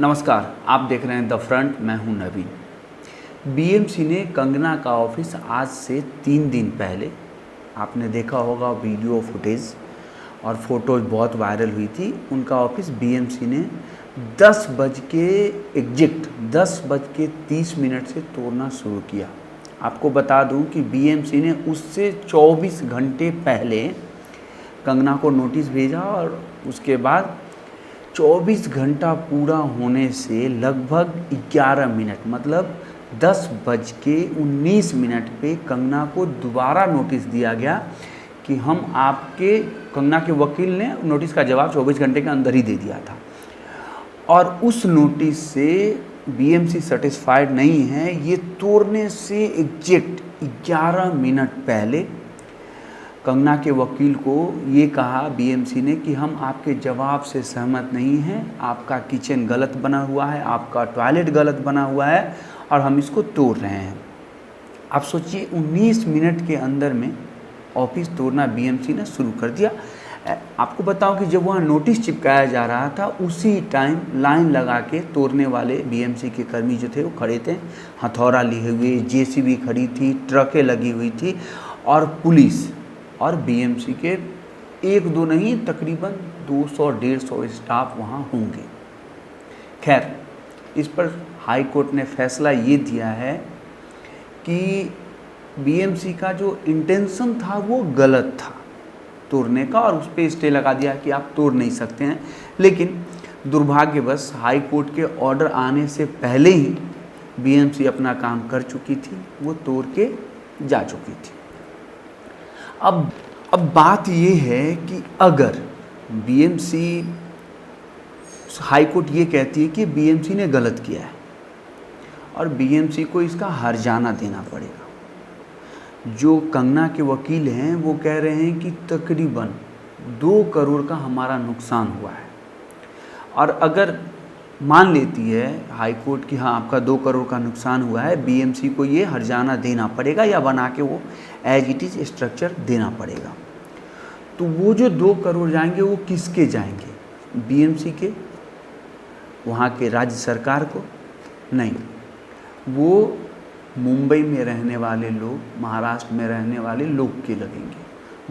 नमस्कार, आप देख रहे हैं द फ्रंट। मैं हूं नवीन। बीएमसी ने कंगना का ऑफिस आज से 3 दिन पहले, आपने देखा होगा वीडियो फुटेज और फोटोज बहुत वायरल हुई थी। उनका ऑफिस बीएमसी ने 10:30 से तोड़ना शुरू किया। आपको बता दूं कि बीएमसी ने उससे 24 घंटे पहले कंगना को नोटिस भेजा और उसके बाद 24 घंटा पूरा होने से लगभग 11 मिनट मतलब 10:19 पे कंगना को दोबारा नोटिस दिया गया कि हम आपके, कंगना के वकील ने नोटिस का जवाब 24 घंटे के अंदर ही दे दिया था। और उस नोटिस से बीएमसी सेटिस्फाइड नहीं है। ये तोड़ने से एग्जैक्ट 11 मिनट पहले कंगना के वकील को ये कहा बीएमसी ने कि हम आपके जवाब से सहमत नहीं हैं, आपका किचन गलत बना हुआ है, आपका टॉयलेट गलत बना हुआ है और हम इसको तोड़ रहे हैं। आप सोचिए 19 मिनट के अंदर में ऑफिस तोड़ना बीएमसी ने शुरू कर दिया। आपको बताऊं कि जब वहाँ नोटिस चिपकाया जा रहा था उसी टाइम लाइन लगा के तोड़ने वाले बीएमसी के कर्मी जो थे वो खड़े थे, हथौड़ा लिए हुए, जेसीबी खड़ी थी, ट्रकें लगी हुई थी और पुलिस और बीएमसी के 1-2 नहीं तकरीबन 200-150 स्टाफ वहाँ होंगे। खैर, इस पर हाई कोर्ट ने फैसला ये दिया है कि बीएमसी का जो इंटेंशन था वो गलत था तोड़ने का और उस पर स्टे लगा दिया कि आप तोड़ नहीं सकते हैं। लेकिन दुर्भाग्यवश हाई कोर्ट के ऑर्डर आने से पहले ही बीएमसी अपना काम कर चुकी थी, वो तोड़ के जा चुकी थी। अब बात ये है कि अगर बीएमसी, हाई कोर्ट ये कहती है कि बीएमसी ने गलत किया है और बीएमसी को इसका हर्जाना देना पड़ेगा। जो कंगना के वकील हैं वो कह रहे हैं कि तकरीबन 2 करोड़ का हमारा नुकसान हुआ है और अगर मान लेती है हाई कोर्ट कि हाँ आपका 2 करोड़ का नुकसान हुआ है, बीएमसी को ये हर्जाना देना पड़ेगा या बना के वो एज इट इज़ स्ट्रक्चर देना पड़ेगा। तो वो जो 2 करोड़ जाएंगे वो किसके जाएंगे? बीएमसी के, वहाँ के राज्य सरकार को? नहीं, वो मुंबई में रहने वाले लोग, महाराष्ट्र में रहने वाले लोग के लगेंगे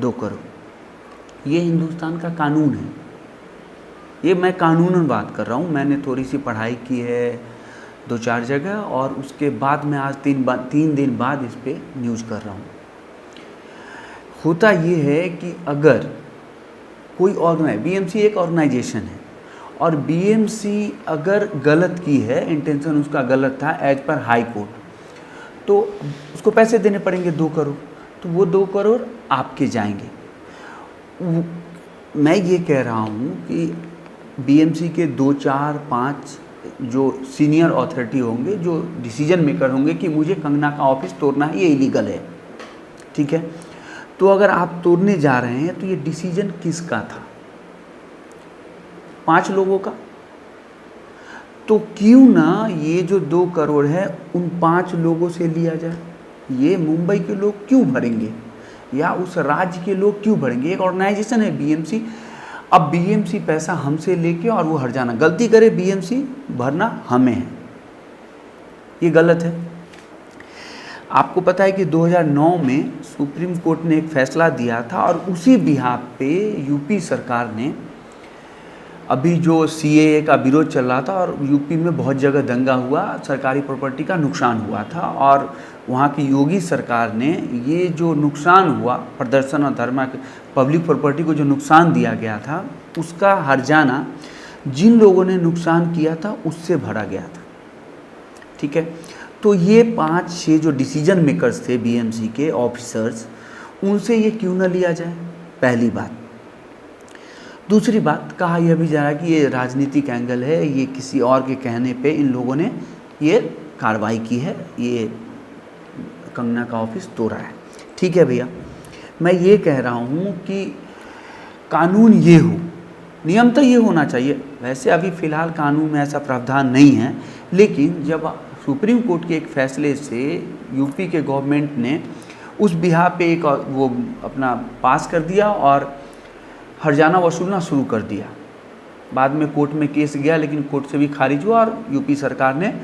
2 करोड़। ये हिंदुस्तान का कानून है। ये मैं कानूनन बात कर रहा हूँ। मैंने थोड़ी सी पढ़ाई की है 2-4 जगह और उसके बाद मैं आज 3 दिन बाद इस पर न्यूज़ कर रहा हूँ। होता ये है कि अगर कोई बीएमसी एक ऑर्गेनाइजेशन है और बीएमसी अगर गलत की है, इंटेंशन उसका गलत था एज पर हाई कोर्ट, तो उसको पैसे देने पड़ेंगे 2 करोड़, तो वो 2 करोड़ आपके जाएंगे। मैं ये कह रहा हूँ कि बीएमसी के 2, 4, 5 जो सीनियर अथॉरिटी होंगे, जो डिसीजन मेकर होंगे कि मुझे कंगना का ऑफिस तोड़ना है, ये इलीगल है, ठीक है, तो अगर आप तोड़ने जा रहे हैं तो ये डिसीजन किसका था? 5 लोगों का। तो क्यों ना ये जो 2 करोड़ है उन 5 लोगों से लिया जाए? ये मुंबई के लोग क्यों भरेंगे या उस राज्य के लोग क्यों भरेंगे? एक ऑर्गेनाइजेशन है बीएमसी। अब बीएमसी पैसा हमसे लेके और वो हर्जाना, गलती करे बीएमसी, भरना हमें है, ये गलत है। आपको पता है कि 2009 में सुप्रीम कोर्ट ने एक फैसला दिया था और उसी बिहाफ पे यूपी सरकार ने, अभी जो सीएए का विरोध चल रहा था और यूपी में बहुत जगह दंगा हुआ, सरकारी प्रॉपर्टी का नुकसान हुआ था और वहाँ की योगी सरकार ने ये जो नुकसान हुआ प्रदर्शन और धरना, पब्लिक प्रॉपर्टी को जो नुकसान दिया गया था उसका हर्जाना जिन लोगों ने नुकसान किया था उससे भरा गया था, ठीक है। तो ये 5-6 जो डिसीजन मेकर्स थे बीएमसी के ऑफिसर्स, उनसे ये क्यों ना लिया जाए? पहली बात। दूसरी बात, कहा यह भी जा रहा है कि ये राजनीतिक एंगल है, ये किसी और के कहने पे इन लोगों ने ये कार्रवाई की है, ये कंगना का ऑफिस तोड़ा है। ठीक है भैया, मैं ये कह रहा हूँ कि कानून ये हो, नियम तो ये होना चाहिए। वैसे अभी फ़िलहाल कानून में ऐसा प्रावधान नहीं है, लेकिन जब सुप्रीम कोर्ट के एक फैसले से यूपी के गवर्नमेंट ने उस बिहार पे एक वो अपना पास कर दिया और हर्जाना वसूलना शुरू कर दिया, बाद में कोर्ट में केस गया, लेकिन कोर्ट से भी खारिज हुआ और यूपी सरकार ने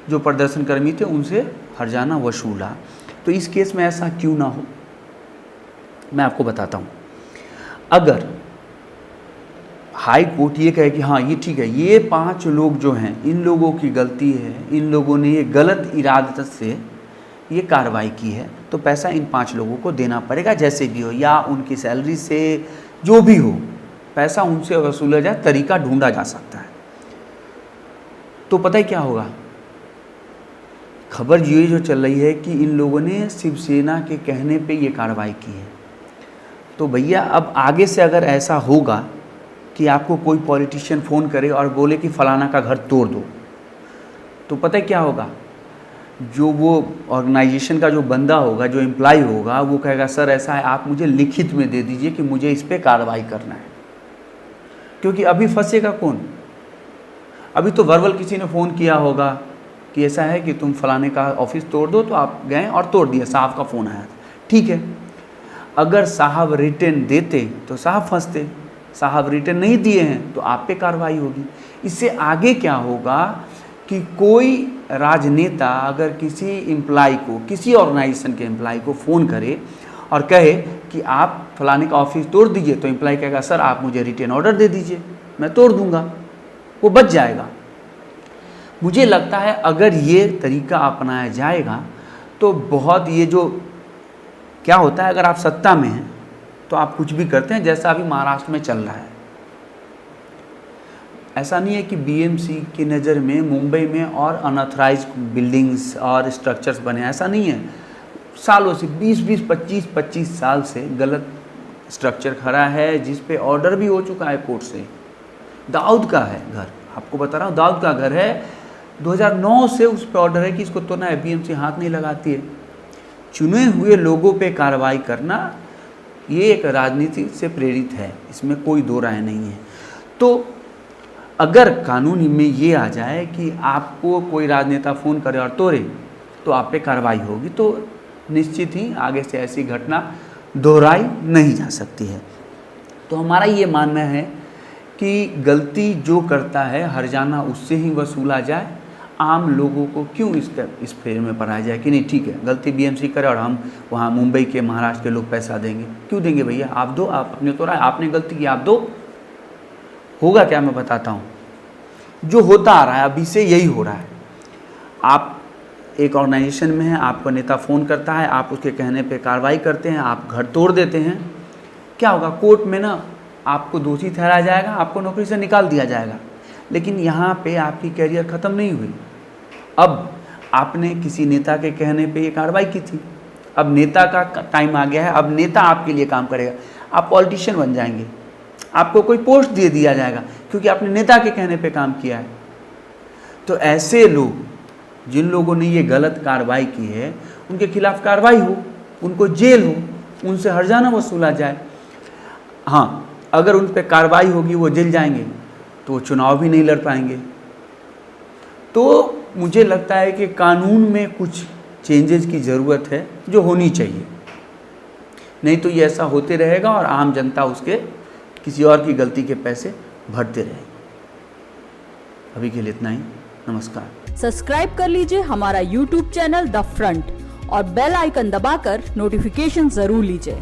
जो प्रदर्शनकर्मी थे उनसे हर्जाना वसूला। तो इस केस में ऐसा क्यों ना हो, मैं आपको बताता हूँ। अगर हाई कोर्ट ये कहे कि हाँ ये ठीक है, ये 5 लोग जो हैं इन लोगों की गलती है, इन लोगों ने ये गलत इरादत से ये कार्रवाई की है, तो पैसा इन 5 लोगों को देना पड़ेगा जैसे भी हो, या उनकी सैलरी से, जो भी हो, पैसा उनसे वसूला जाए, तरीका ढूंढा जा सकता है। तो पता है क्या होगा, खबर ये जो चल रही है कि इन लोगों ने शिवसेना के कहने पे ये कार्रवाई की है। तो भैया अब आगे से अगर ऐसा होगा कि आपको कोई पॉलिटिशियन फ़ोन करे और बोले कि फ़लाना का घर तोड़ दो, तो पता है क्या होगा, जो वो ऑर्गेनाइजेशन का जो बंदा होगा, जो एम्प्लॉय होगा, वो कहेगा सर ऐसा है, आप मुझे लिखित में दे दीजिए कि मुझे इस पर कार्रवाई करना है। क्योंकि अभी फंसेगा कौन, अभी तो वर्बल किसी ने फ़ोन किया होगा कि ऐसा है कि तुम फलाने का ऑफिस तोड़ दो, तो आप गए और तोड़ दिया, साहब का फ़ोन आया, ठीक है। अगर साहब रिटर्न देते तो साहब फंसते, साहब रिटर्न नहीं दिए हैं तो आप पे कार्रवाई होगी। इससे आगे क्या होगा कि कोई राजनेता अगर किसी एम्प्लॉय को, किसी ऑर्गेनाइजेशन के एम्प्लॉय को फ़ोन करे और कहे कि आप फलाने का ऑफिस तोड़ दीजिए, तो एम्प्लॉय कहेगा सर आप मुझे रिटर्न ऑर्डर दे दीजिए, मैं तोड़ दूंगा, वो बच जाएगा। मुझे लगता है अगर ये तरीका अपनाया जाएगा तो बहुत, ये जो क्या होता है, अगर आप सत्ता में हैं तो आप कुछ भी करते हैं, जैसा अभी महाराष्ट्र में चल रहा है। ऐसा नहीं है कि बीएमसी की नज़र में मुंबई में और अनऑथराइज्ड बिल्डिंग्स और स्ट्रक्चर्स बने, ऐसा नहीं है। सालों से 25 साल से गलत स्ट्रक्चर खड़ा है, जिस पे ऑर्डर भी हो चुका है कोर्ट से। दाऊद का है घर, आपको बता रहा हूँ, दाऊद का घर है, 2009 से उस पर ऑर्डर है कि इसको तोड़ना है, बीएमसी हाथ नहीं लगाती है। चुने हुए लोगों पे कार्रवाई करना ये एक राजनीति से प्रेरित है, इसमें कोई दो राय नहीं है। तो अगर कानून में ये आ जाए कि आपको कोई राजनेता फ़ोन करे और तोड़े तो आप पे कार्रवाई होगी, तो निश्चित ही आगे से ऐसी घटना दोहराई नहीं जा सकती है। तो हमारा ये मानना है कि गलती जो करता है हर्जाना उससे ही वसूला जाए, आम लोगों को क्यों इस फेर में पढ़ाया जाए कि नहीं ठीक है गलती बीएमसी करे और हम वहाँ मुंबई के, महाराष्ट्र के लोग पैसा देंगे, क्यों देंगे भैया, आप दो, आप अपने तो रहा, आपने गलती की आप दो। होगा क्या, मैं बताता हूँ, जो होता आ रहा है अभी से यही हो रहा है। आप एक ऑर्गेनाइजेशन में हैं, आपको नेता फ़ोन करता है, आप उसके कहने पे कार्रवाई करते हैं, आप घर तोड़ देते हैं, क्या होगा, कोर्ट में ना आपको दोषी ठहराया जाएगा, आपको नौकरी से निकाल दिया जाएगा। लेकिन यहाँ पे आपकी कैरियर ख़त्म नहीं हुई। अब आपने किसी नेता के कहने पे ये कार्रवाई की थी, अब नेता का टाइम आ गया है, अब नेता आपके लिए काम करेगा, आप पॉलिटिशियन बन जाएंगे, आपको कोई पोस्ट दे दिया जाएगा क्योंकि आपने नेता के कहने पे काम किया है। तो ऐसे लोग, जिन लोगों ने ये गलत कार्रवाई की है, उनके खिलाफ कार्रवाई हो, उनको जेल हो, उनसे हर्जाना वसूला जाए। हाँ, अगर उन पर कार्रवाई होगी, वो जेल जाएंगे तो वो चुनाव भी नहीं लड़ पाएंगे। तो मुझे लगता है कि कानून में कुछ चेंजेस की ज़रूरत है जो होनी चाहिए, नहीं तो ये ऐसा होते रहेगा और आम जनता उसके किसी और की गलती के पैसे भरते रहेंगे। अभी के लिए इतना ही, नमस्कार। सब्सक्राइब कर लीजिए हमारा YouTube चैनल द फ्रंट और बेल आइकन दबाकर नोटिफिकेशन जरूर लीजिए।